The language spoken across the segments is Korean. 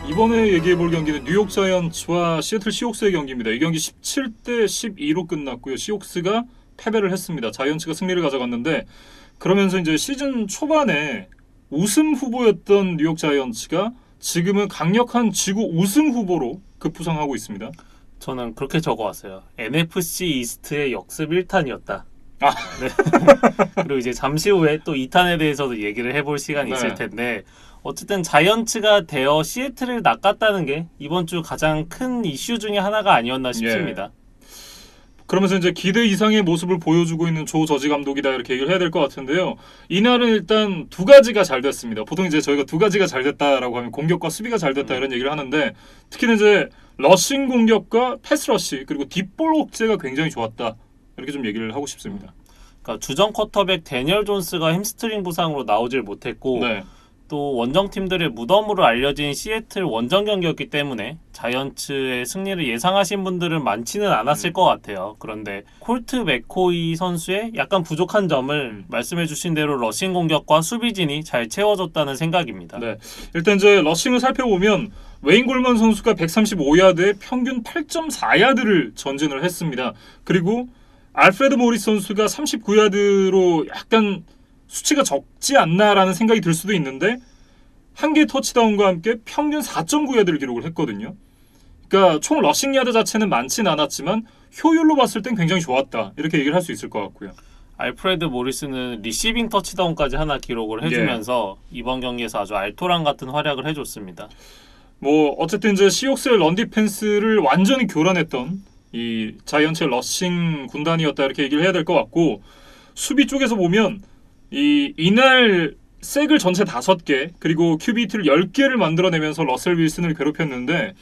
이번에 얘기해볼 경기는 뉴욕 자이언츠와 시애틀 시옥스의 경기입니다. 이 경기 17대 12로 끝났고요. 시옥스가 패배를 했습니다. 자이언츠가 승리를 가져갔는데 그러면서 이제 시즌 초반에 우승 후보였던 뉴욕 자이언츠가 지금은 강력한 지구 우승 후보로 급부상하고 있습니다. 저는 그렇게 적어왔어요. NFC 이스트의 역습 1탄이었다. 아. 네. 그리고 이제 잠시 후에 또 2탄에 대해서도 얘기를 해볼 시간이 네. 있을 텐데 어쨌든 자이언츠가 되어 시애틀을 낚았다는 게 이번 주 가장 큰 이슈 중에 하나가 아니었나 싶습니다. 그러면서 이제 기대 이상의 모습을 보여주고 있는 조 저지 감독이다 이렇게 얘기를 해야 될 것 같은데요. 이날은 일단 두 가지가 잘 됐습니다. 보통 이제 저희가 두 가지가 잘 됐다라고 하면 공격과 수비가 잘 됐다 이런 얘기를 하는데 특히는 이제 러싱 공격과 패스 러시 그리고 딥볼 억제가 굉장히 좋았다 이렇게 좀 얘기를 하고 싶습니다. 그러니까 주전 쿼터백 데니얼 존스가 햄스트링 부상으로 나오질 못했고 네. 또 원정팀들의 무덤으로 알려진 시애틀 원정 경기였기 때문에 자이언츠의 승리를 예상하신 분들은 많지는 않았을 것 같아요. 그런데 콜트 맥코이 선수의 약간 부족한 점을 말씀해주신 대로 러싱 공격과 수비진이 잘 채워줬다는 생각입니다. 네. 일단 이제 러싱을 살펴보면 웨인 골먼 선수가 135야드에 평균 8.4야드를 전진을 했습니다. 그리고 알프레드 모리스 선수가 39야드로 약간 수치가 적지 않나라는 생각이 들 수도 있는데 한 개의 터치다운과 함께 평균 4.9야드를 기록을 했거든요. 그러니까 총 러싱 야드 자체는 많진 않았지만 효율로 봤을 땐 굉장히 좋았다. 이렇게 얘기를 할 수 있을 것 같고요. 알프레드 모리스는 리시빙 터치다운까지 하나 기록을 해주면서 이번 경기에서 아주 알토란 같은 활약을 해줬습니다. 뭐 어쨌든 이제 시옥스의 런 디펜스를 완전히 교란했던 이 자이언츠의 러싱 군단이었다 이렇게 얘기를 해야 될 것 같고 수비 쪽에서 보면 이날 색을 전체 5개 그리고 큐비트를 10개를 만들어내면서 러셀 윌슨을 괴롭혔는데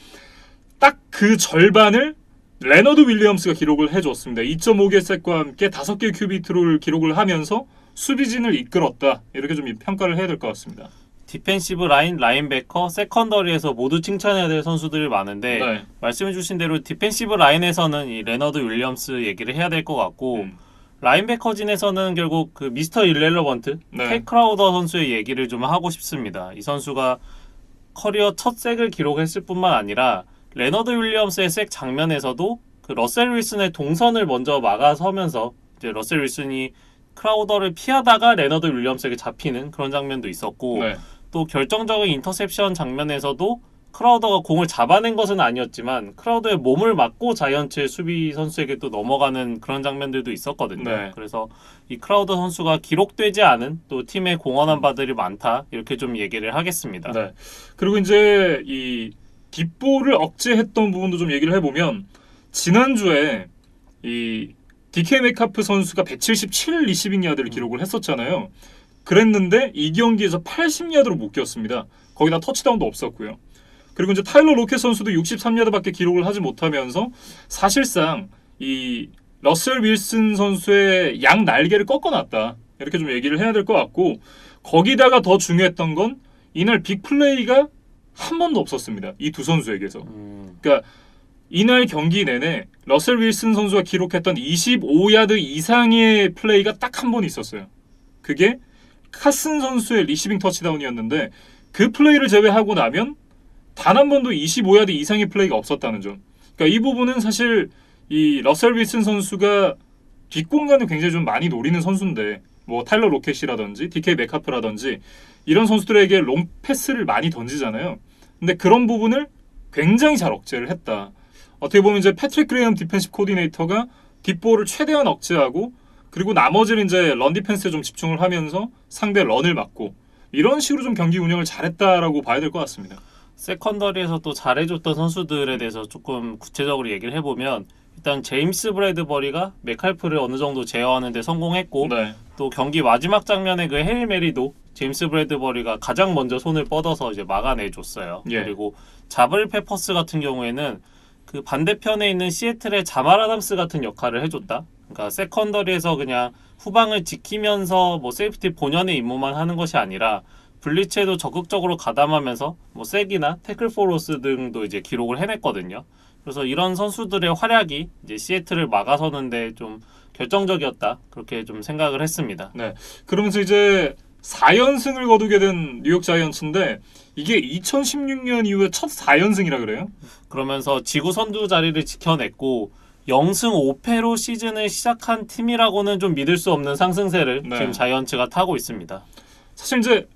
딱 그 절반을 레너드 윌리엄스가 기록을 해줬습니다. 2.5개 색과 함께 5개의 큐비트를 기록을 하면서 수비진을 이끌었다 이렇게 좀 평가를 해야 될 것 같습니다. 디펜시브 라인, 라인베커, 세컨더리에서 모두 칭찬해야 될 선수들이 많은데 네. 말씀해주신 대로 디펜시브 라인에서는 이 레너드 윌리엄스 얘기를 해야 될 것 같고 라인베커진에서는 결국 그 미스터 일렐러번트 케이 크라우더 선수의 얘기를 좀 하고 싶습니다. 이 선수가 커리어 첫 색을 기록했을 뿐만 아니라 레너드 윌리엄스의 색 장면에서도 그 러셀 윌슨의 동선을 먼저 막아서면서 이제 러셀 윌슨이 크라우더를 피하다가 레너드 윌리엄스에게 잡히는 그런 장면도 있었고 또 결정적인 인터셉션 장면에서도 크라우더가 공을 잡아낸 것은 아니었지만 크라우더의 몸을 맞고 자이언츠의 수비 선수에게 또 넘어가는 그런 장면들도 있었거든요. 네. 그래서 이 크라우더 선수가 기록되지 않은 또 팀의 공헌한 바들이 많다 이렇게 좀 얘기를 하겠습니다. 네. 그리고 이제 이 뒷볼을 억제했던 부분도 좀 얘기를 해보면 지난주에 이 DK 메카프 선수가 177 리시빙 야드를 기록을 했었잖아요. 그랬는데 이 경기에서 80야드로 묶였습니다. 거기다 터치다운도 없었고요. 그리고 이제 타일러 로켓 선수도 63야드밖에 기록을 하지 못하면서 사실상 이 러셀 윌슨 선수의 양 날개를 꺾어놨다. 이렇게 좀 얘기를 해야 될 것 같고 거기다가 더 중요했던 건 이날 빅플레이가 한 번도 없었습니다. 이 두 선수에게서. 그러니까 이날 경기 내내 러셀 윌슨 선수가 기록했던 25야드 이상의 플레이가 딱 한 번 있었어요. 그게 카슨 선수의 리시빙 터치다운이었는데 그 플레이를 제외하고 나면 단 한 번도 25야드 이상의 플레이가 없었다는 점. 그러니까 이 부분은 사실 이 러셀 윌슨 선수가 뒷공간을 굉장히 좀 많이 노리는 선수인데 뭐 타일러 로켓이라든지 DK 메카프라든지 이런 선수들에게 롱 패스를 많이 던지잖아요. 근데 그런 부분을 굉장히 잘 억제를 했다. 어떻게 보면 이제 패트릭 그레이엄 디펜시브 코디네이터가 뒷볼을 최대한 억제하고 그리고 나머지는 이제 런 디펜스에 좀 집중을 하면서 상대 런을 막고 이런 식으로 좀 경기 운영을 잘했다라고 봐야 될 것 같습니다. 세컨더리에서 또 잘해줬던 선수들에 대해서 조금 구체적으로 얘기를 해보면 일단 제임스 브래드버리가 메칼프를 어느 정도 제어하는 데 성공했고 또 경기 마지막 장면에 그 헤일 메리도 제임스 브래드버리가 가장 먼저 손을 뻗어서 이제 막아내줬어요. 그리고 자블 페퍼스 같은 경우에는 그 반대편에 있는 시애틀의 자말 아담스 같은 역할을 해줬다. 그러니까 세컨더리에서 그냥 후방을 지키면서 뭐 세이프티 본연의 임무만 하는 것이 아니라 블리츠에도 적극적으로 가담하면서 뭐 색이나 태클 포로스 등도 이제 기록을 해냈거든요. 그래서 이런 선수들의 활약이 이제 시애틀을 막아서는데 좀 결정적이었다 그렇게 좀 생각을 했습니다. 네. 그러면서 이제 4연승을 거두게 된 뉴욕 자이언츠인데 이게 2016년 이후에 첫 4연승이라 그래요? 그러면서 지구 선두 자리를 지켜냈고 0승 5패로 시즌을 시작한 팀이라고는 좀 믿을 수 없는 상승세를 네. 지금 자이언츠가 타고 있습니다. 사실 이제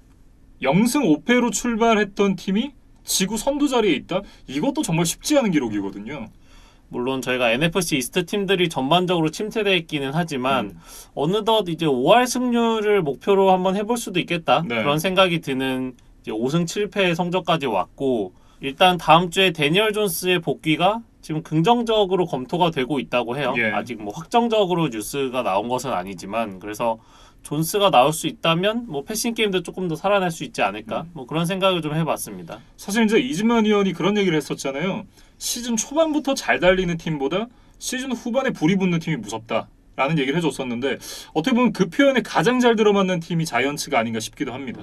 0승 5패로 출발했던 팀이 지구 선두 자리에 있다? 이것도 정말 쉽지 않은 기록이거든요. 물론 저희가 NFC 이스트 팀들이 전반적으로 침체되어 있기는 하지만 어느덧 이제 5할 승률을 목표로 한번 해볼 수도 있겠다. 네. 그런 생각이 드는 이제 5승 7패의 성적까지 왔고 일단 다음 주에 데니얼 존스의 복귀가 지금 긍정적으로 검토가 되고 있다고 해요. 예. 아직 뭐 확정적으로 뉴스가 나온 것은 아니지만 그래서 존스가 나올 수 있다면 뭐 패싱 게임도 조금 더 살아날 수 있지 않을까 뭐 그런 생각을 좀 해봤습니다. 사실 이제 이즈만 위원이 그런 얘기를 했었잖아요. 시즌 초반부터 잘 달리는 팀보다 시즌 후반에 불이 붙는 팀이 무섭다라는 얘기를 해줬었는데 어떻게 보면 그 표현에 가장 잘 들어맞는 팀이 자이언츠가 아닌가 싶기도 합니다.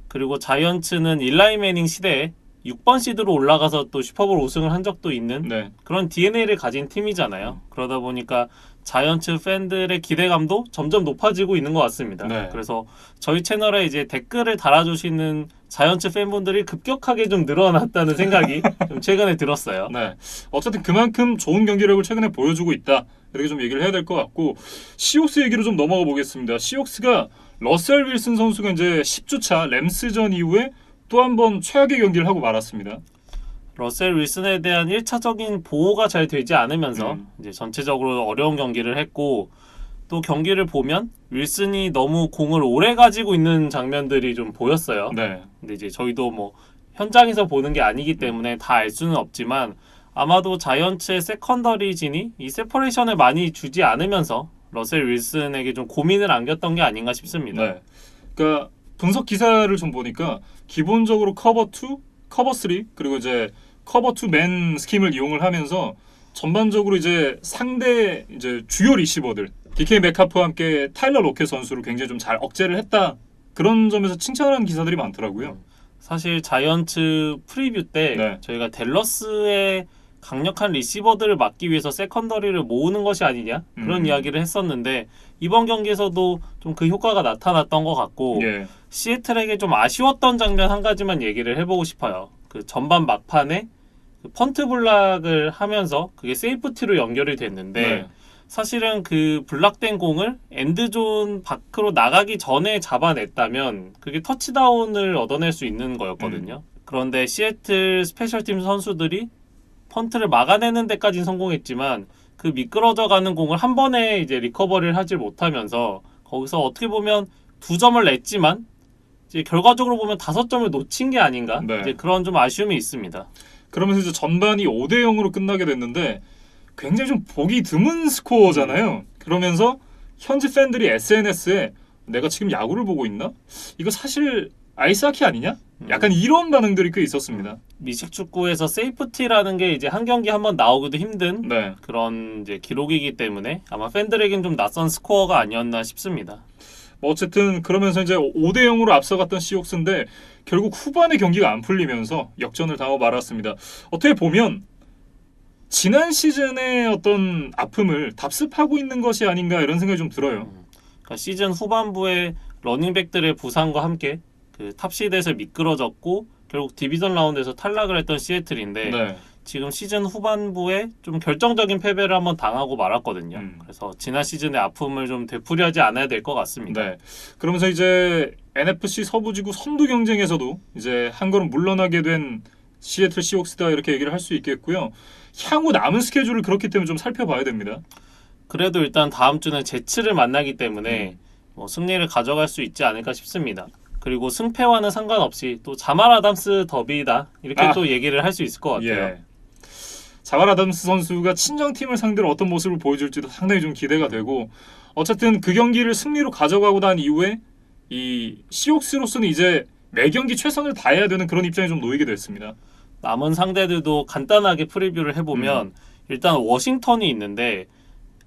그리고 자이언츠는 일라이 매닝 시대에 6번 시드로 올라가서 또 슈퍼볼 우승을 한 적도 있는 네. 그런 DNA를 가진 팀이잖아요. 그러다 보니까 자이언츠 팬들의 기대감도 점점 높아지고 있는 것 같습니다. 네. 그래서 저희 채널에 이제 댓글을 달아주시는 자이언츠 팬분들이 급격하게 좀 늘어났다는 생각이 좀 최근에 들었어요. 네. 어쨌든 그만큼 좋은 경기력을 최근에 보여주고 있다. 이렇게 좀 얘기를 해야 될 것 같고 시옥스 얘기로 좀 넘어가 보겠습니다. 시옥스가 러셀 윌슨 선수가 이제 10주차 램스전 이후에 또 한 번 최악의 경기를 하고 말았습니다. 러셀 윌슨에 대한 1차적인 보호가 잘 되지 않으면서 이제 전체적으로 어려운 경기를 했고 또 경기를 보면 윌슨이 너무 공을 오래 가지고 있는 장면들이 좀 보였어요. 네. 근데 이제 저희도 뭐 현장에서 보는 게 아니기 때문에 다 알 수는 없지만 아마도 자이언츠의 세컨더리진이 이 세퍼레이션을 많이 주지 않으면서 러셀 윌슨에게 좀 고민을 안겼던 게 아닌가 싶습니다. 네. 그러니까 분석 기사를 좀 보니까 기본적으로 커버 2, 커버 3 그리고 이제 커버 2맨 스킴을 이용을 하면서 전반적으로 이제 상대 이제 주요 리시버들 DK 메카프와 함께 타일러 로켓 선수를 굉장히 좀 잘 억제를 했다. 그런 점에서 칭찬을 하는 기사들이 많더라고요. 사실 자이언츠 프리뷰 때 네. 저희가 댈러스의 강력한 리시버들을 막기 위해서 세컨더리를 모으는 것이 아니냐 그런 이야기를 했었는데 이번 경기에서도 좀 그 효과가 나타났던 것 같고 예. 시애틀에게 좀 아쉬웠던 장면 한 가지만 얘기를 해보고 싶어요. 그 전반 막판에 그 펀트 블락을 하면서 그게 세이프티로 연결이 됐는데 네. 사실은 그 블락된 공을 엔드존 밖으로 나가기 전에 잡아냈다면 그게 터치다운을 얻어낼 수 있는 거였거든요. 그런데 시애틀 스페셜팀 선수들이 펀트를 막아내는 데까지는 성공했지만 그 미끄러져가는 공을 한 번에 이제 리커버리를 하지 못하면서 거기서 어떻게 보면 2점을 냈지만 이제 결과적으로 보면 5점을 놓친 게 아닌가 네. 이제 그런 좀 아쉬움이 있습니다. 그러면서 이제 전반이 5대 0으로 끝나게 됐는데 굉장히 좀 보기 드문 스코어잖아요. 그러면서 현지 팬들이 SNS에 내가 지금 야구를 보고 있나? 이거 사실 아이스하키 아니냐? 약간 이런 반응들이 꽤 있었습니다. 미식축구에서 세이프티라는 게 이제 한 경기 한번 나오기도 힘든 네. 그런 이제 기록이기 때문에 아마 팬들에겐 좀 낯선 스코어가 아니었나 싶습니다. 뭐 어쨌든 그러면서 이제 5대 0으로 앞서갔던 시옥스인데 결국 후반에 경기가 안 풀리면서 역전을 당하고 말았습니다. 어떻게 보면 지난 시즌의 어떤 아픔을 답습하고 있는 것이 아닌가 이런 생각이 좀 들어요. 그러니까 시즌 후반부에 러닝백들의 부상과 함께 그 탑시드에서 미끄러졌고 결국 디비전 라운드에서 탈락을 했던 시애틀인데 네. 지금 시즌 후반부에 좀 결정적인 패배를 한번 당하고 말았거든요. 그래서 지난 시즌의 아픔을 좀 되풀이하지 않아야 될 것 같습니다. 네. 그러면서 이제 NFC 서부지구 선두 경쟁에서도 이제 한 걸음 물러나게 된 시애틀 시옥스다 이렇게 얘기를 할 수 있겠고요. 향후 남은 스케줄을 그렇기 때문에 좀 살펴봐야 됩니다. 그래도 일단 다음 주는 제츠를 만나기 때문에 뭐 승리를 가져갈 수 있지 않을까 싶습니다. 그리고 승패와는 상관없이 또 자말 아담스 더비다 이렇게 또 얘기를 할 수 있을 것 같아요. 예. 자말 아담스 선수가 친정팀을 상대로 어떤 모습을 보여줄지도 상당히 좀 기대가 되고 어쨌든 그 경기를 승리로 가져가고 난 이후에 이 시옥스로서는 이제 매 경기 최선을 다해야 되는 그런 입장에 좀 놓이게 됐습니다. 남은 상대들도 간단하게 프리뷰를 해보면 일단 워싱턴이 있는데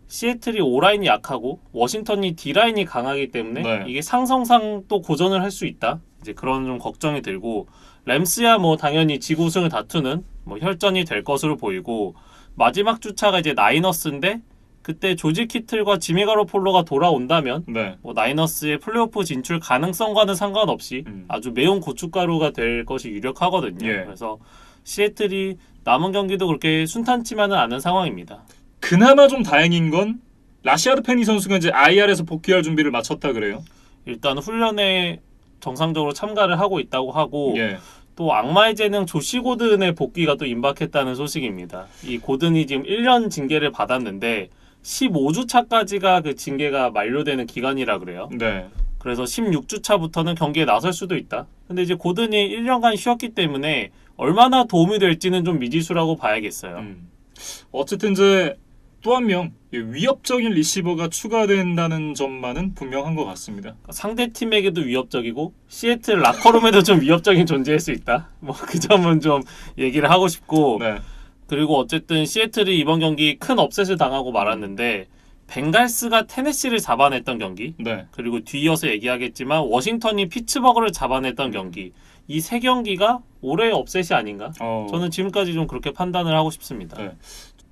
시애틀이 O라인이 약하고 워싱턴이 D라인이 강하기 때문에 네. 이게 상성상 또 고전을 할 수 있다. 이제 그런 좀 걱정이 들고 램스야 뭐 당연히 지구 우승을 다투는 뭐 혈전이 될 것으로 보이고 마지막 주차가 이제 나이너스인데 그때 조지 키틀과 지미 가로폴로가 돌아온다면 네. 뭐 나이너스의 플레이오프 진출 가능성과는 상관없이 아주 매운 고춧가루가 될 것이 유력하거든요. 예. 그래서 시애틀이 남은 경기도 그렇게 순탄치만은 않은 상황입니다. 그나마 좀 다행인 건 라시아드 페니 선수가 이제 IR에서 복귀할 준비를 마쳤다 그래요. 일단 훈련에 정상적으로 참가를 하고 있다고 하고 예. 또 악마의 재능 조시 고든의 복귀가 또 임박했다는 소식입니다. 이 고든이 지금 1년 징계를 받았는데 15주 차까지가 그 징계가 만료되는 기간이라 그래요. 네. 그래서 16주 차부터는 경기에 나설 수도 있다. 근데 이제 고든이 1년간 쉬었기 때문에 얼마나 도움이 될지는 좀 미지수라고 봐야겠어요. 어쨌든 이제 또 한 명 위협적인 리시버가 추가된다는 점만은 분명한 것 같습니다. 상대 팀에게도 위협적이고 시애틀 라커룸에도 좀 위협적인 존재일 수 있다. 뭐 그 점은 좀 얘기를 하고 싶고 네. 그리고 어쨌든 시애틀이 이번 경기 큰 업셋을 당하고 말았는데 벵갈스가 테네시를 잡아냈던 경기 네. 그리고 뒤이어서 얘기하겠지만 워싱턴이 피츠버그를 잡아냈던 경기 이 세 경기가 올해의 업셋이 아닌가? 저는 지금까지 좀 그렇게 판단을 하고 싶습니다. 네.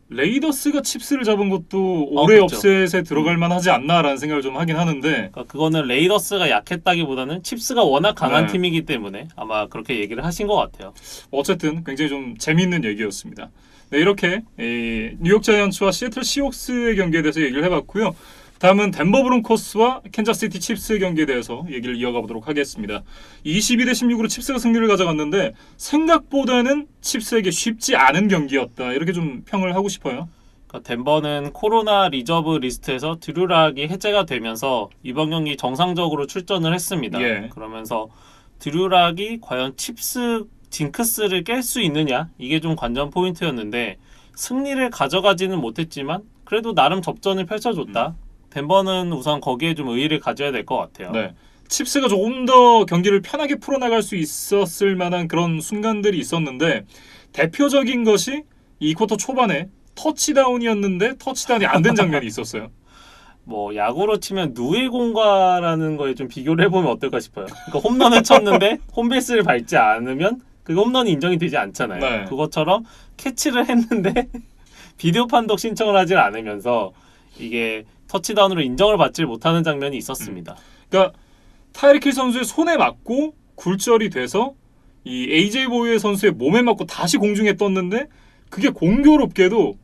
레이더스가 칩스를 잡은 것도 올해 그렇죠. 업셋에 들어갈 만하지 않나라는 생각을 좀 하긴 하는데 그러니까 그거는 레이더스가 약했다기보다는 칩스가 워낙 강한 네. 팀이기 때문에 아마 그렇게 얘기를 하신 것 같아요. 어쨌든 굉장히 좀 재미있는 얘기였습니다. 네, 이렇게 뉴욕 자이언츠와 시애틀 시옥스의 경기에 대해서 얘기를 해봤고요. 다음은 덴버 브론코스와 캔자스시티 칩스의 경기에 대해서 얘기를 이어가보도록 하겠습니다. 22대 16으로 칩스가 승리를 가져갔는데 생각보다는 칩스에게 쉽지 않은 경기였다. 이렇게 좀 평을 하고 싶어요. 그러니까 덴버는 코로나 리저브 리스트에서 드류락이 해제가 되면서 이번 경기 정상적으로 출전을 했습니다. 예. 그러면서 드류락이 과연 칩스 징크스를 깰 수 있느냐 이게 좀 관전 포인트였는데 승리를 가져가지는 못했지만 그래도 나름 접전을 펼쳐줬다. 덴버는 우선 거기에 좀 의의를 가져야 될 것 같아요. 네. 칩스가 조금 더 경기를 편하게 풀어나갈 수 있었을 만한 그런 순간들이 있었는데 대표적인 것이 이 쿼터 초반에 터치다운이었는데 터치다운이 안 된 장면이 있었어요. 뭐 야구로 치면 누이 공과라는 거에 좀 비교를 해보면 어떨까 싶어요. 그러니까 홈런을 쳤는데 홈베이스를 밟지 않으면 그 홈런이 인정이 되지 않잖아요. 네. 그것처럼 캐치를 했는데 비디오 판독 신청을 하지 않으면서 이게 터치다운으로 인정을 받지 못하는 장면이 있었습니다. 그러니까 타이리킬 선수의 손에 맞고 굴절이 돼서 이 AJ 보이의 선수의 몸에 맞고 다시 공중에 떴는데 그게 공교롭게도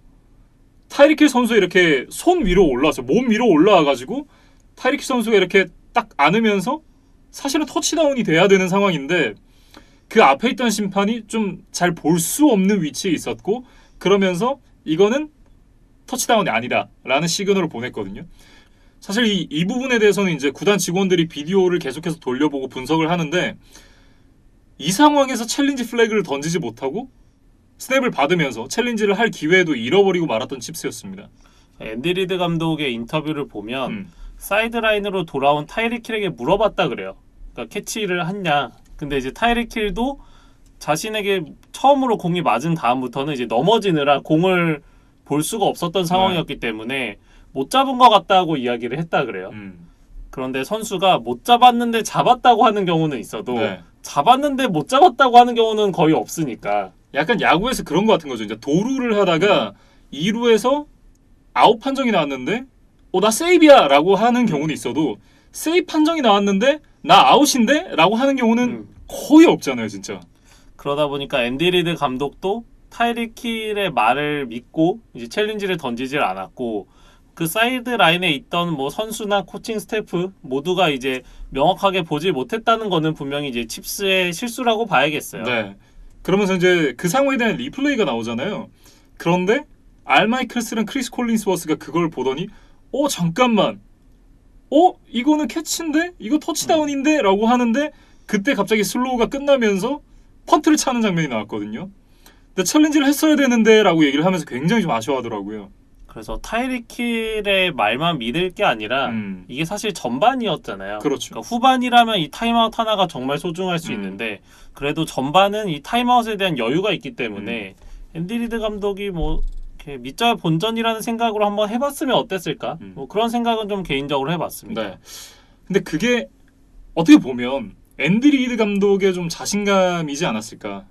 타이리킬 선수가 이렇게 손 위로 올라왔어요. 몸 위로 올라와가지고 타이리킬 선수가 이렇게 딱 안으면서 사실은 터치다운이 돼야 되는 상황인데 그 앞에 있던 심판이 좀 잘 볼 수 없는 위치에 있었고 그러면서 이거는 터치다운이 아니다라는 시그널을 보냈거든요. 사실 이 부분에 대해서는 이제 구단 직원들이 비디오를 계속해서 돌려보고 분석을 하는데 이 상황에서 챌린지 플래그를 던지지 못하고 스냅을 받으면서 챌린지를 할 기회도 잃어버리고 말았던 칩스였습니다. 앤디 리드 감독의 인터뷰를 보면 사이드라인으로 돌아온 타이릭 힐에게 물어봤다 그래요. 그러니까 캐치를 했냐. 근데 이제 타이릭 힐도 자신에게 처음으로 공이 맞은 다음부터는 이제 넘어지느라 공을 볼 수가 없었던 상황이었기 때문에 못 잡은 것 같다고 이야기를 했다 그래요. 그런데 선수가 못 잡았는데 잡았다고 하는 경우는 있어도 네. 잡았는데 못 잡았다고 하는 경우는 거의 없으니까. 약간 야구에서 그런 것 같은 거죠. 이제 도루를 하다가 2루에서 아웃 판정이 나왔는데 나 세이브야 라고 하는 경우는 있어도 세이브 판정이 나왔는데 나 아웃인데? 라고 하는 경우는 거의 없잖아요. 진짜. 그러다 보니까 앤디 리드 감독도 타이릭 힐의 말을 믿고 이제 챌린지를 던지질 않았고 그 사이드 라인에 있던 뭐 선수나 코칭 스태프 모두가 이제 명확하게 보지 못했다는 거는 분명히 이제 칩스의 실수라고 봐야겠어요. 네. 그러면서 이제 그 상황에 대한 리플레이가 나오잖아요. 그런데 알 마이클스랑 크리스 콜린스워스가 그걸 보더니 잠깐만. 이거는 캐치인데? 이거 터치다운인데? 라고 하는데 그때 갑자기 슬로우가 끝나면서 펀트를 차는 장면이 나왔거든요. 근데 챌린지를 했어야 되는데 라고 얘기를 하면서 굉장히 좀 아쉬워하더라고요. 그래서 타이릭 힐의 말만 믿을 게 아니라 이게 사실 전반이었잖아요. 그렇죠. 그러니까 후반이라면 이 타임아웃 하나가 정말 소중할 수 있는데 그래도 전반은 이 타임아웃에 대한 여유가 있기 때문에 앤디 리드 감독이 뭐 이렇게 밑자의 본전이라는 생각으로 한번 해봤으면 어땠을까? 뭐 그런 생각은 좀 개인적으로 해봤습니다. 네. 근데 그게 어떻게 보면 앤디 리드 감독의 좀 자신감이지 않았을까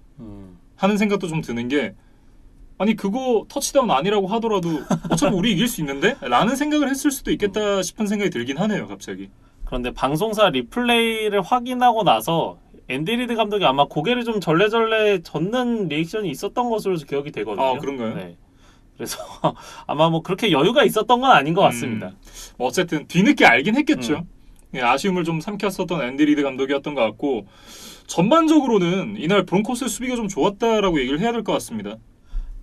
하는 생각도 좀 드는 게 아니 그거 터치다운 아니라고 하더라도 어차피 우리 이길 수 있는데? 라는 생각을 했을 수도 있겠다 싶은 생각이 들긴 하네요. 갑자기. 그런데 방송사 리플레이를 확인하고 나서 앤디 리드 감독이 아마 고개를 좀 절레절레 젓는 리액션이 있었던 것으로 기억이 되거든요. 아 그런가요? 네. 그래서 아마 뭐 그렇게 여유가 있었던 건 아닌 것 같습니다. 뭐 어쨌든 뒤늦게 알긴 했겠죠. 예, 아쉬움을 좀 삼켰었던 앤디 리드 감독이었던 것 같고 전반적으로는 이날 브론코스의 수비가 좀 좋았다라고 얘기를 해야 될 것 같습니다.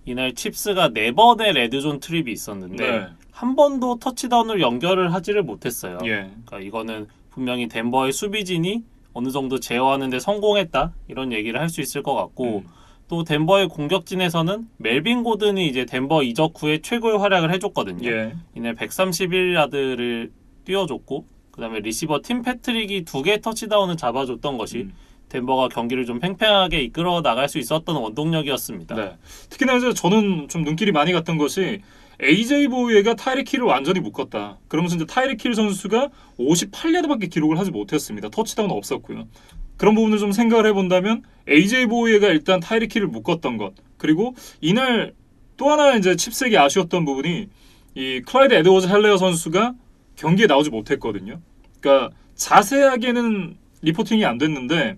이날 칩스가 4번의 레드존 트립이 있었는데 네. 한 번도 터치다운을 연결을 하지를 못했어요. 예. 그러니까 이거는 분명히 덴버의 수비진이 어느 정도 제어하는 데 성공했다 이런 얘기를 할 수 있을 것 같고 또 덴버의 공격진에서는 멜빈 고든이 이제 덴버 이적 후에 최고의 활약을 해줬거든요. 예. 이날 131야드를 띄워줬고 그다음에 리시버 팀 패트릭이 2개의 터치다운을 잡아줬던 것이 덴버가 경기를 좀 팽팽하게 이끌어 나갈 수 있었던 원동력이었습니다. 네. 특히나 이제 저는 좀 눈길이 많이 갔던 것이 AJ 보이가 타이릭 힐을 완전히 묶었다. 그러면서 이제 타이릭 힐 선수가 58야드밖에 기록을 하지 못했습니다. 터치다운 없었고요. 그런 부분을 좀 생각을 해본다면 AJ 보이가 일단 타이릭 힐을 묶었던 것 그리고 이날 또 하나 이제 칩스에게 아쉬웠던 부분이 이 클라이드 에드워즈 헬레어 선수가 경기에 나오지 못했거든요. 그러니까 자세하게는 리포팅이 안 됐는데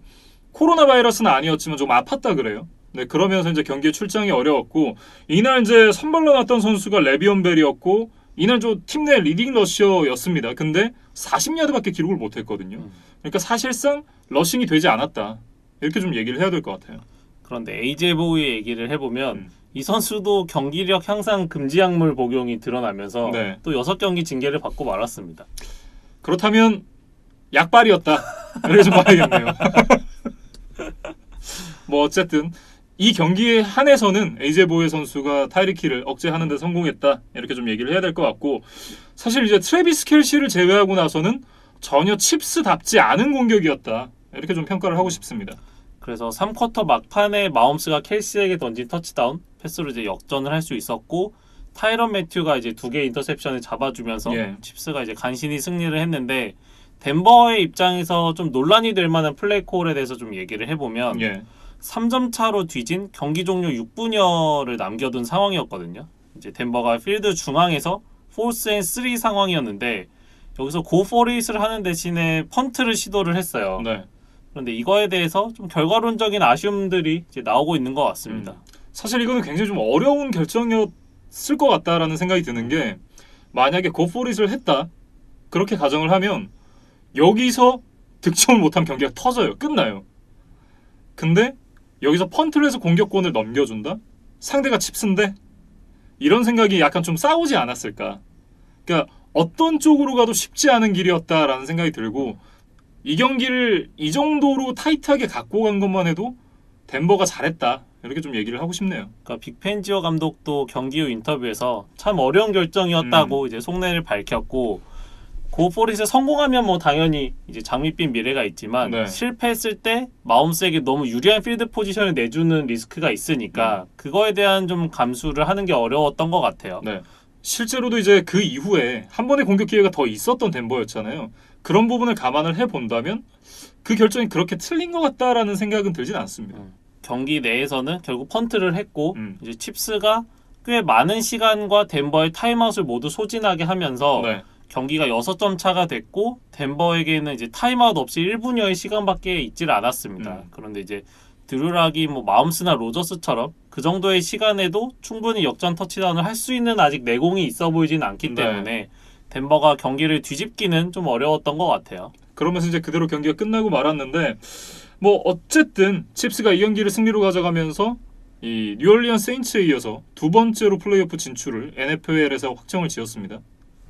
코로나 바이러스는 아니었지만 좀 아팠다 그래요. 네, 그러면서 이제 경기에 출장이 어려웠고 이날 이제 선발로 나왔던 선수가 레비온 벨이었고 이날 좀 팀 내 리딩 러시어였습니다. 근데 40야드밖에 기록을 못했거든요. 그러니까 사실상 러싱이 되지 않았다. 이렇게 좀 얘기를 해야 될 것 같아요. 그런데 AJ 보우의 얘기를 해보면 이 선수도 경기력 향상 금지 약물 복용이 드러나면서 네. 또 6경기 징계를 받고 말았습니다. 그렇다면 약발이었다. 이렇게 좀 봐야겠네요. 뭐 어쨌든 이 경기에 한해서는 AJ 보이 선수가 타이릭 힐을 억제하는 데 성공했다. 이렇게 좀 얘기를 해야 될 것 같고 사실 이제 트래비스 켈시를 제외하고 나서는 전혀 칩스답지 않은 공격이었다. 이렇게 좀 평가를 하고 싶습니다. 그래서 3쿼터 막판에 마홈스가 켈시에게 던진 터치다운 패스로 이제 역전을 할 수 있었고 타이런 매튜가 이제 2개의 인터셉션을 잡아주면서 칩스가 이제 간신히 승리를 했는데 덴버의 입장에서 좀 논란이 될 만한 플레이 콜에 대해서 좀 얘기를 해보면 3점 차로 뒤진 경기 종료 6분여를 남겨둔 상황이었거든요. 이제 덴버가 필드 중앙에서 포스 앤 3 상황이었는데 여기서 고 포리잇을 하는 대신에 펀트를 시도를 했어요. 네. 그런데 이거에 대해서 좀 결과론적인 아쉬움들이 이제 나오고 있는 것 같습니다. 사실 이거는 굉장히 좀 어려운 결정이었을 것 같다라는 생각이 드는 게 만약에 고 포리잇을 했다 그렇게 가정을 하면 여기서 득점을 못하면 경기가 터져요. 끝나요. 근데 여기서 펀트를 해서 공격권을 넘겨준다? 상대가 칩스인데? 이런 생각이 약간 좀 싸우지 않았을까. 그러니까 어떤 쪽으로 가도 쉽지 않은 길이었다라는 생각이 들고 이 경기를 이 정도로 타이트하게 갖고 간 것만 해도 덴버가 잘했다. 이렇게 좀 얘기를 하고 싶네요. 그러니까 빅펜지오 감독도 경기 후 인터뷰에서 참 어려운 결정이었다고 이제 속내를 밝혔고 고포릿에 성공하면 뭐 당연히 이제 장밋빛 미래가 있지만 실패했을 때 마홈스에게 너무 유리한 필드 포지션을 내주는 리스크가 있으니까 그거에 대한 좀 감수를 하는 게 어려웠던 것 같아요. 네. 실제로도 이제 그 이후에 한 번의 공격 기회가 더 있었던 덴버였잖아요. 그런 부분을 감안을 해본다면 그 결정이 그렇게 틀린 것 같다라는 생각은 들진 않습니다. 경기 내에서는 결국 펀트를 했고 이제 칩스가 꽤 많은 시간과 덴버의 타임아웃을 모두 소진하게 하면서 경기가 6점 차가 됐고 덴버에게는 이제 타임아웃 없이 1분여의 시간밖에 있질 않았습니다. 그런데 이제 드루락이 뭐 마홈스나 로저스처럼 그 정도의 시간에도 충분히 역전 터치다운을 할 수 있는 아직 내공이 있어 보이진 않기 때문에 덴버가 경기를 뒤집기는 좀 어려웠던 것 같아요. 그러면서 이제 그대로 경기가 끝나고 말았는데 뭐 어쨌든 칩스가 이 경기를 승리로 가져가면서 이 뉴올리언 세인츠에 이어서 두 번째로 플레이오프 진출을 NFL에서 확정을 지었습니다.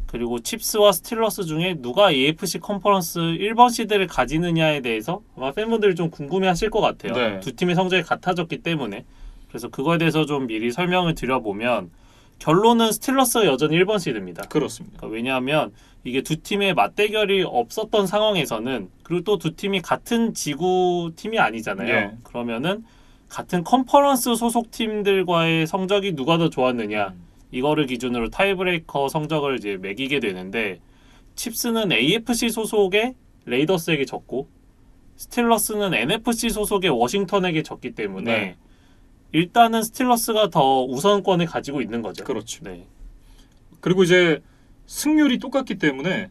그리고 칩스와 스틸러스 중에 누가 AFC 컨퍼런스 1번 시드를 가지느냐에 대해서 아마 팬분들이 좀 궁금해하실 것 같아요. 두 팀의 성적이 같아졌기 때문에. 그래서 그거에 대해서 좀 미리 설명을 드려보면 결론은 스틸러스가 여전히 1번 시드입니다. 그렇습니다. 그러니까 왜냐하면 이게 두 팀의 맞대결이 없었던 상황에서는 그리고 또 두 팀이 같은 지구 팀이 아니잖아요. 그러면은 같은 컨퍼런스 소속 팀들과의 성적이 누가 더 좋았느냐 이거를 기준으로 타이브레이커 성적을 이제 매기게 되는데 칩스는 AFC 소속의 레이더스에게 졌고 스틸러스는 NFC 소속의 워싱턴에게 졌기 때문에 일단은 스틸러스가 더 우선권을 가지고 있는 거죠. 그렇죠. 네. 그리고 이제 승률이 똑같기 때문에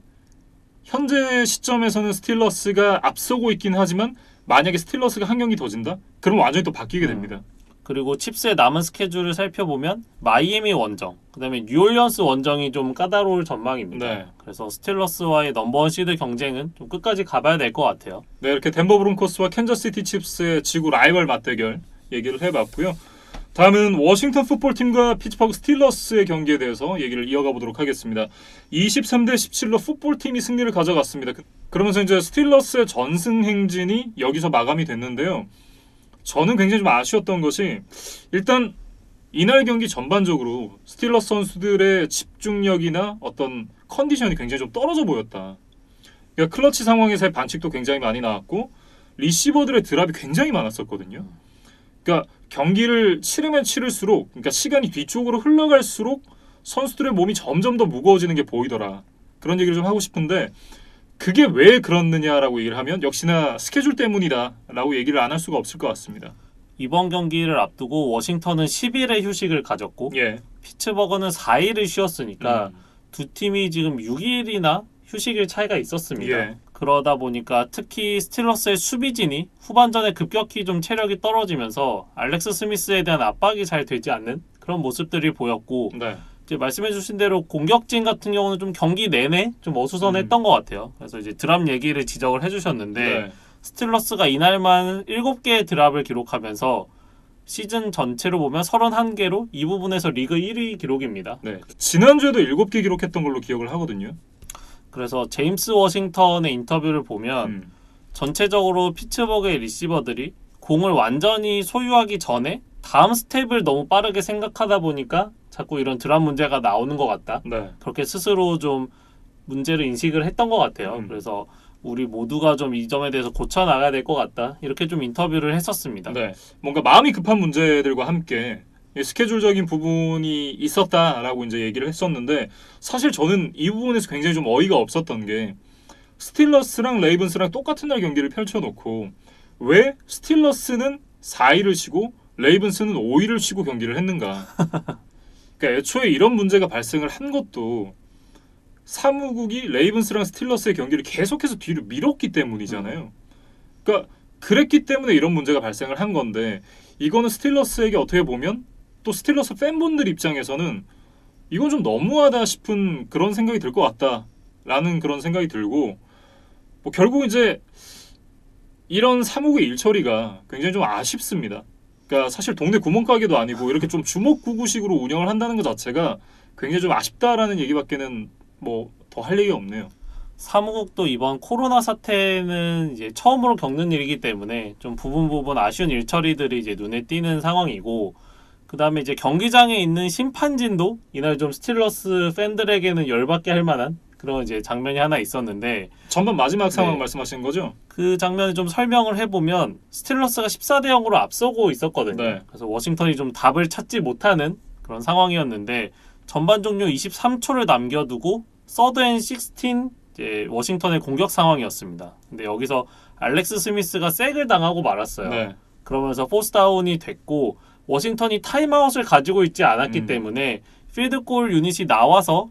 현재 시점에서는 스틸러스가 앞서고 있긴 하지만 만약에 스틸러스가 한 경기 더 진다? 그럼 완전히 또 바뀌게 됩니다. 그리고 칩스의 남은 스케줄을 살펴보면 마이애미 원정, 그다음에 뉴올리언스 원정이 좀 까다로울 전망입니다. 네. 그래서 스틸러스와의 넘버원 시드 경쟁은 좀 끝까지 가봐야 될 것 같아요. 네, 이렇게 덴버 브론코스와 캔자스시티 칩스의 지구 라이벌 맞대결 얘기를 해봤고요. 다음은 워싱턴 풋볼팀과 피츠버그 스틸러스의 경기에 대해서 얘기를 이어가 보도록 하겠습니다. 23대 17로 풋볼팀이 승리를 가져갔습니다. 그러면서 이제 스틸러스의 전승 행진이 여기서 마감이 됐는데요. 저는 굉장히 좀 아쉬웠던 것이 일단 이날 경기 전반적으로 스틸러스 선수들의 집중력이나 어떤 컨디션이 굉장히 좀 떨어져 보였다. 그러니까 클러치 상황에서의 반칙도 굉장히 많이 나왔고 리시버들의 드랍이 굉장히 많았었거든요. 그러니까 경기를 치르면 치를수록, 그러니까 시간이 뒤쪽으로 흘러갈수록 선수들의 몸이 점점 더 무거워지는 게 보이더라. 그런 얘기를 좀 하고 싶은데 그게 왜 그렇느냐라고 얘기를 하면 역시나 스케줄 때문이다라고 얘기를 안 할 수가 없을 것 같습니다. 이번 경기를 앞두고 워싱턴은 10일의 휴식을 가졌고 예. 피츠버그는 4일을 쉬었으니까 두 팀이 지금 6일이나 휴식일 차이가 있었습니다. 예. 그러다 보니까 특히 스틸러스의 수비진이 후반전에 급격히 좀 체력이 떨어지면서 알렉스 스미스에 대한 압박이 잘 되지 않는 그런 모습들이 보였고 네. 이제 말씀해주신 대로 공격진 같은 경우는 좀 경기 내내 좀 어수선했던 것 같아요. 그래서 이제 드랍 얘기를 지적을 해주셨는데 네. 스틸러스가 이날만 7개의 드랍을 기록하면서 시즌 전체로 보면 31개로 이 부분에서 리그 1위 기록입니다. 네. 지난주에도 7개 기록했던 걸로 기억을 하거든요. 그래서 제임스 워싱턴의 인터뷰를 보면 전체적으로 피츠버그의 리시버들이 공을 완전히 소유하기 전에 다음 스텝을 너무 빠르게 생각하다 보니까 자꾸 이런 드랍 문제가 나오는 것 같다. 네. 그렇게 스스로 좀 문제를 인식을 했던 것 같아요. 그래서 우리 모두가 좀 이 점에 대해서 고쳐나가야 될 것 같다. 이렇게 좀 인터뷰를 했었습니다. 네. 뭔가 마음이 급한 문제들과 함께 스케줄적인 부분이 있었다라고 이제 얘기를 했었는데 사실 저는 이 부분에서 굉장히 좀 어이가 없었던 게 스틸러스랑 레이븐스랑 똑같은 날 경기를 펼쳐놓고 왜 스틸러스는 4일을 쉬고 레이븐스는 5일을 쉬고 경기를 했는가. 그러니까 애초에 이런 문제가 발생을 한 것도 사무국이 레이븐스랑 스틸러스의 경기를 계속해서 뒤로 밀었기 때문이잖아요. 그러니까 그랬기 때문에 이런 문제가 발생을 한 건데 이거는 스틸러스에게 어떻게 보면 또 스틸러스 팬분들 입장에서는 이건 좀 너무하다 싶은 그런 생각이 들 것 같다라는 그런 생각이 들고 뭐 결국 이제 이런 사무국의 일처리가 굉장히 좀 아쉽습니다. 그러니까 사실 동네 구멍가게도 아니고 이렇게 좀 주먹구구식으로 운영을 한다는 것 자체가 굉장히 좀 아쉽다라는 얘기밖에는 뭐 더 할 얘기가 없네요. 사무국도 이번 코로나 사태는 이제 처음으로 겪는 일이기 때문에 좀 부분 아쉬운 일처리들이 이제 눈에 띄는 상황이고 그 다음에 이제 경기장에 있는 심판진도 이날 좀 스틸러스 팬들에게는 열받게 할 만한 그런 이제 장면이 하나 있었는데 전반 마지막 상황 네. 말씀하시는 거죠? 그 장면을 좀 설명을 해보면 스틸러스가 14대 0으로 앞서고 있었거든요. 네. 그래서 워싱턴이 좀 답을 찾지 못하는 그런 상황이었는데 전반 종료 23초를 남겨두고 서드 앤 16 이제 워싱턴의 공격 상황이었습니다. 근데 여기서 알렉스 스미스가 색을 당하고 말았어요. 네. 그러면서 포스다운이 됐고 워싱턴이 타임아웃을 가지고 있지 않았기 때문에 필드골 유닛이 나와서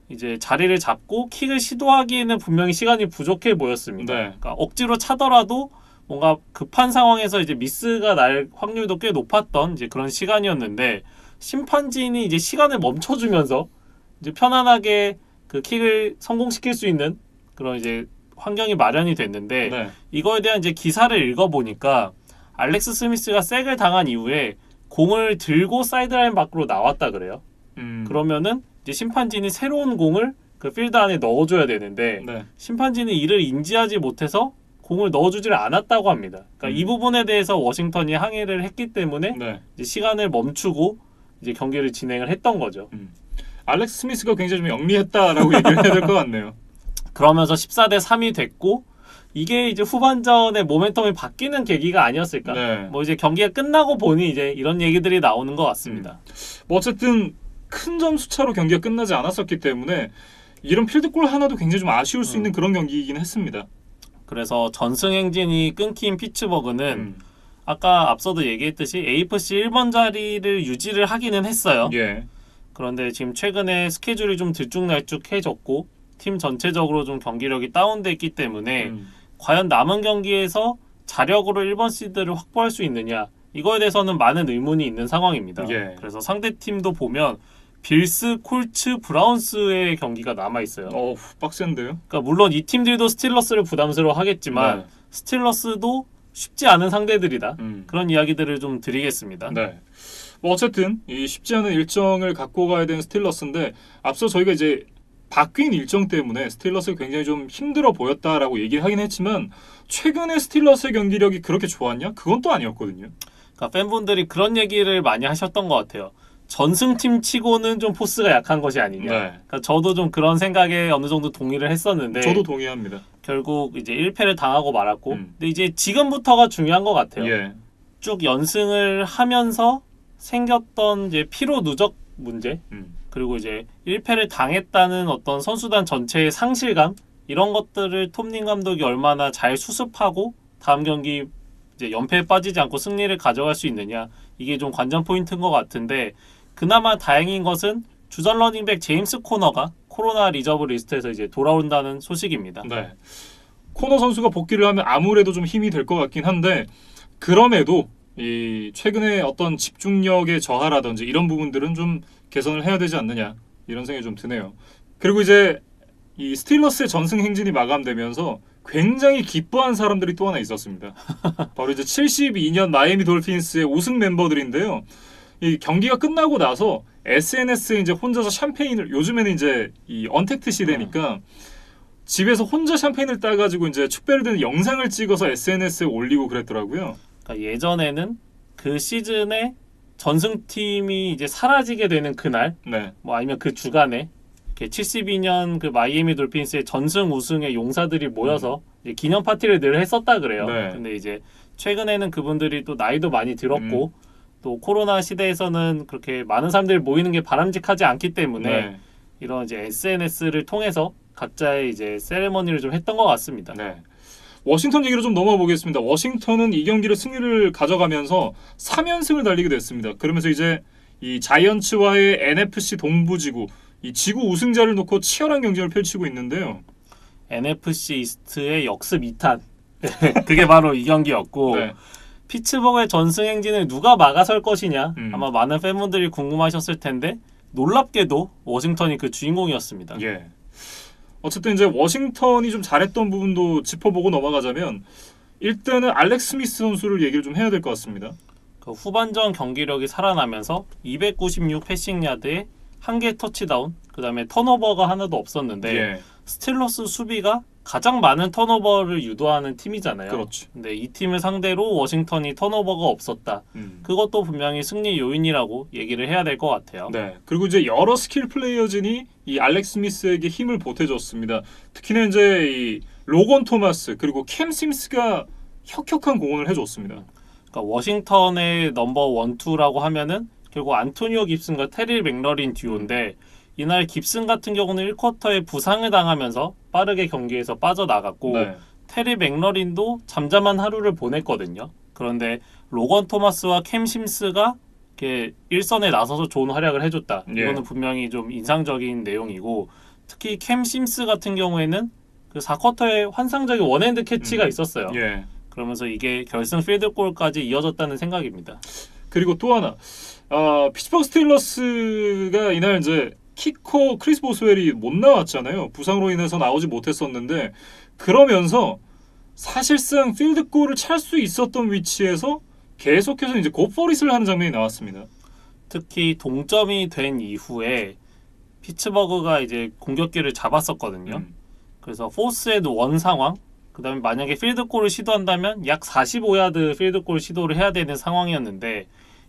이제 자리를 잡고 킥을 시도하기에는 분명히 시간이 부족해 보였습니다. 네. 그러니까 억지로 차더라도 뭔가 급한 상황에서 이제 미스가 날 확률도 꽤 높았던 이제 그런 시간이었는데 심판진이 이제 시간을 멈춰주면서 이제 편안하게 그 킥을 성공시킬 수 있는 그런 이제 환경이 마련이 됐는데 네. 이거에 대한 이제 기사를 읽어보니까 알렉스 스미스가 색을 당한 이후에 공을 들고 사이드라인 밖으로 나왔다 그래요. 그러면은 이제 심판진이 새로운 공을 그 필드 안에 넣어줘야 되는데 네. 심판진이 이를 인지하지 못해서 공을 넣어주지를 않았다고 합니다. 그러니까 이 부분에 대해서 워싱턴이 항의를 했기 때문에 네. 이제 시간을 멈추고 이제 경기를 진행을 했던 거죠. 알렉스 스미스가 굉장히 좀 영리했다라고 얘기를 해야 될 것 같네요. 그러면서 14대 3이 됐고 이게 이제 후반전에 모멘텀이 바뀌는 계기가 아니었을까. 네. 뭐 이제 경기가 끝나고 보니 이제 이런 얘기들이 나오는 것 같습니다. 뭐 어쨌든 큰 점수 차로 경기가 끝나지 않았었기 때문에 이런 필드골 하나도 굉장히 좀 아쉬울 수 있는 그런 경기이긴 했습니다. 그래서 전승 행진이 끊긴 피츠버그는 아까 앞서도 얘기했듯이 AFC 1번 자리를 유지를 하기는 했어요. 예. 그런데 지금 최근에 스케줄이 좀 들쭉날쭉해졌고 팀 전체적으로 좀 경기력이 다운됐기 때문에 과연 남은 경기에서 자력으로 1번 시드를 확보할 수 있느냐, 이거에 대해서는 많은 의문이 있는 상황입니다. 예. 그래서 상대팀도 보면 빌스, 콜츠, 브라운스의 경기가 남아있어요. 빡센데요? 그러니까 물론 이 팀들도 스틸러스를 부담스러워 하겠지만 네. 스틸러스도 쉽지 않은 상대들이다. 음. 그런 이야기들을 좀 드리겠습니다. 네. 뭐 어쨌든 이 쉽지 않은 일정을 갖고 가야 되는 스틸러스인데, 앞서 저희가 이제 바뀐 일정 때문에 스틸러스가 굉장히 좀 힘들어 보였다라고 얘기를 하긴 했지만, 최근에 스틸러스의 경기력이 그렇게 좋았냐? 그건 또 아니었거든요. 그러니까 팬분들이 그런 얘기를 많이 하셨던 것 같아요. 전승팀 치고는 좀 포스가 약한 것이 아니냐. 네. 그러니까 저도 좀 그런 생각에 어느 정도 동의를 했었는데 저도 동의합니다. 결국 이제 1패를 당하고 말았고 근데 이제 지금부터가 중요한 것 같아요. 예. 쭉 연승을 하면서 생겼던 이제 피로 누적 문제, 그리고 이제 1패를 당했다는 어떤 선수단 전체의 상실감, 이런 것들을 톱닝 감독이 얼마나 잘 수습하고 다음 경기 이제 연패에 빠지지 않고 승리를 가져갈 수 있느냐, 이게 좀 관전 포인트인 것 같은데, 그나마 다행인 것은 주전 러닝백 제임스 코너가 코로나 리저브 리스트에서 이제 돌아온다는 소식입니다. 네. 코너 선수가 복귀를 하면 아무래도 좀 힘이 될 것 같긴 한데, 그럼에도 이 최근에 어떤 집중력의 저하라든지 이런 부분들은 좀 개선을 해야 되지 않느냐, 이런 생각이 좀 드네요. 그리고 이제 이 스틸러스의 전승 행진이 마감되면서 굉장히 기뻐한 사람들이 또 하나 있었습니다. 바로 이제 72년 마이애미 돌핀스의 우승 멤버들인데요. 이 경기가 끝나고 나서 SNS에 이제 혼자서 샴페인을, 요즘에는 이제 이 언택트 시대니까 집에서 혼자 샴페인을 따가지고 이제 축배를 드는 영상을 찍어서 SNS에 올리고 그랬더라고요. 그러니까 예전에는 그 시즌에 전승팀이 이제 사라지게 되는 그날, 네. 뭐 아니면 그 주간에 72년 그 마이애미 돌핀스의 전승 우승의 용사들이 모여서 이제 기념 파티를 늘 했었다 그래요. 네. 근데 이제 최근에는 그분들이 또 나이도 많이 들었고 또 코로나 시대에서는 그렇게 많은 사람들이 모이는 게 바람직하지 않기 때문에 네. 이런 이제 SNS를 통해서 각자의 이제 세레머니를 좀 했던 것 같습니다. 네. 워싱턴 얘기로 좀 넘어가 보겠습니다. 워싱턴은 이 경기를 승리를 가져가면서 3연승을 달리게 됐습니다. 그러면서 이제 이 자이언츠와의 NFC 동부지구, 이 지구 우승자를 놓고 치열한 경쟁을 펼치고 있는데요. NFC 이스트의 역습 2탄. 그게 바로 이 경기였고 네. 피츠버그의 전승 행진을 누가 막아설 것이냐, 아마 많은 팬분들이 궁금하셨을 텐데 놀랍게도 워싱턴이 그 주인공이었습니다. 예. 어쨌든 이제 워싱턴이 좀 잘했던 부분도 짚어보고 넘어가자면, 일단은 알렉스 스미스 선수를 얘기를 좀 해야 될 것 같습니다. 그 후반전 경기력이 살아나면서 296 패싱 야드에 1개 터치다운, 그 다음에 턴오버가 하나도 없었는데 예. 스틸러스 수비가 가장 많은 턴오버를 유도하는 팀이잖아요. 그렇죠. 근데 이 팀을 상대로 워싱턴이 턴오버가 없었다. 그것도 분명히 승리 요인이라고 얘기를 해야 될 것 같아요. 네. 그리고 이제 여러 스킬 플레이어진이 이 알렉스 스미스에게 힘을 보태줬습니다. 특히나 이제 이 로건 토마스 그리고 캠 심스가 혁혁한 공헌을 해줬습니다. 그러니까 워싱턴의 넘버 1, 2라고 하면은 결국 안토니오 깁슨과 테릴 맥러린 듀오인데 이날 깁슨 같은 경우는 1쿼터에 부상을 당하면서 빠르게 경기에서 빠져나갔고 네. 테리 맥러린도 잠잠한 하루를 보냈거든요. 그런데 로건 토마스와 캠 심스가 이렇게 일선에 나서서 좋은 활약을 해줬다. 예. 이거는 분명히 좀 인상적인 내용이고, 특히 캠 심스 같은 경우에는 그 4쿼터에 환상적인 원핸드 캐치가 있었어요. 예. 그러면서 이게 결승 필드골까지 이어졌다는 생각입니다. 그리고 또 하나, 피츠버그 스틸러스가 이날 이제 키커 크리스 보스웰이 못 나왔잖아요. 부상으로 인해서 나오지 못했었는데, 그러면서 사실상 필드골을 찰 수 있었던 위치에서 계속해서 이제 굿포릿을 하는 장면이 나왔습니다. 특히 동점이 된 이후에 피츠버그가 이제 공격기를 잡았었거든요. 그래서 포스헤드 원 상황, 그 다음에 만약에 필드골을 시도한다면 약 45야드 필드골 시도를 해야 되는 상황이었는데,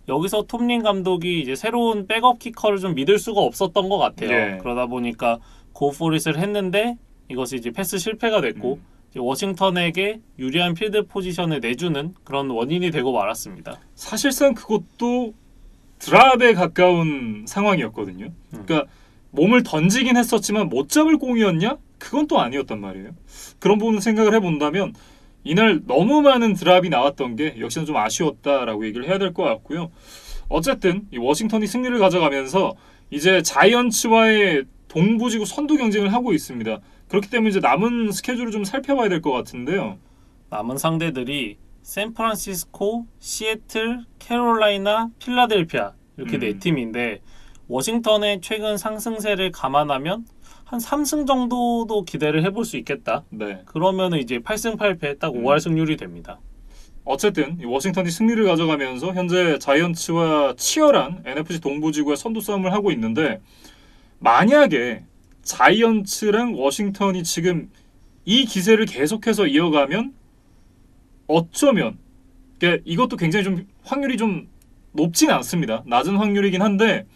여기서 톱링 감독이 이제 새로운 백업 키커를 좀 믿을 수가 없었던 것 같아요. 예. 그러다 보니까 고포릿을 했는데 이것이 이제 패스 실패가 됐고 이제 워싱턴에게 유리한 필드 포지션을 내주는 그런 원인이 되고 말았습니다. 사실상 그것도 드랍에 가까운 상황이었거든요. 그러니까 몸을 던지긴 했었지만 못 잡을 공이었냐? 그건 또 아니었단 말이에요. 그런 부분 생각을 해본다면 이날 너무 많은 드랍이 나왔던 게 역시나 좀 아쉬웠다라고 얘기를 해야 될 것 같고요. 어쨌든 이 워싱턴이 승리를 가져가면서 이제 자이언츠와의 동부지구 선두 경쟁을 하고 있습니다. 그렇기 때문에 이제 남은 스케줄을 좀 살펴봐야 될 것 같은데요. 남은 상대들이 샌프란시스코, 시애틀, 캐롤라이나, 필라델피아 이렇게 네 팀인데 워싱턴의 최근 상승세를 감안하면 한 3승 정도도 기대를 해볼 수 있겠다. 네. 그러면 이제 8승 8패 딱 5할 승률이 됩니다. 어쨌든 이 워싱턴이 승리를 가져가면서 현재 자이언츠와 치열한 NFC 동부지구의 선두 싸움을 하고 있는데 만약에 자이언츠랑 워싱턴이 지금 이 기세를 계속해서 이어가면 어쩌면 그러니까 이것도 굉장히 좀 확률이 좀 높진 않습니다. 낮은 확률이긴 한데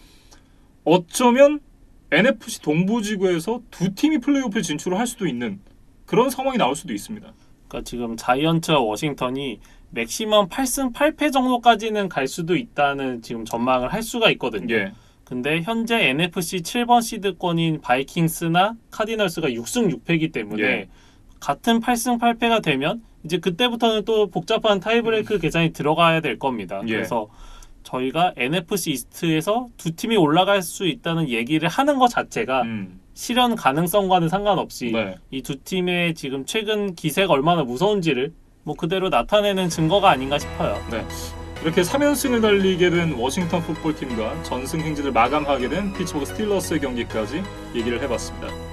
어쩌면 NFC 동부지구에서 두 팀이 플레이오프에 진출을 할 수도 있는 그런 상황이 나올 수도 있습니다. 그러니까 지금 자이언츠와 워싱턴이 맥시멈 8승 8패 정도까지는 갈 수도 있다는 지금 전망을 할 수가 있거든요. 예. 근데 현재 NFC 7번 시드권인 바이킹스나 카디널스가 6승 6패이기 때문에 예. 같은 8승 8패가 되면 이제 그때부터는 또 복잡한 타이브레이크 계산이 들어가야 될 겁니다. 예. 그래서 저희가 NFC 이스트에서 두 팀이 올라갈 수 있다는 얘기를 하는 것 자체가 실현 가능성과는 상관없이 네. 이 두 팀의 지금 최근 기세가 얼마나 무서운지를 뭐 그대로 나타내는 증거가 아닌가 싶어요. 네. 이렇게 3연승을 달리게 된 워싱턴 풋볼팀과 전승 행진을 마감하게 된 피츠버그 스틸러스의 경기까지 얘기를 해봤습니다.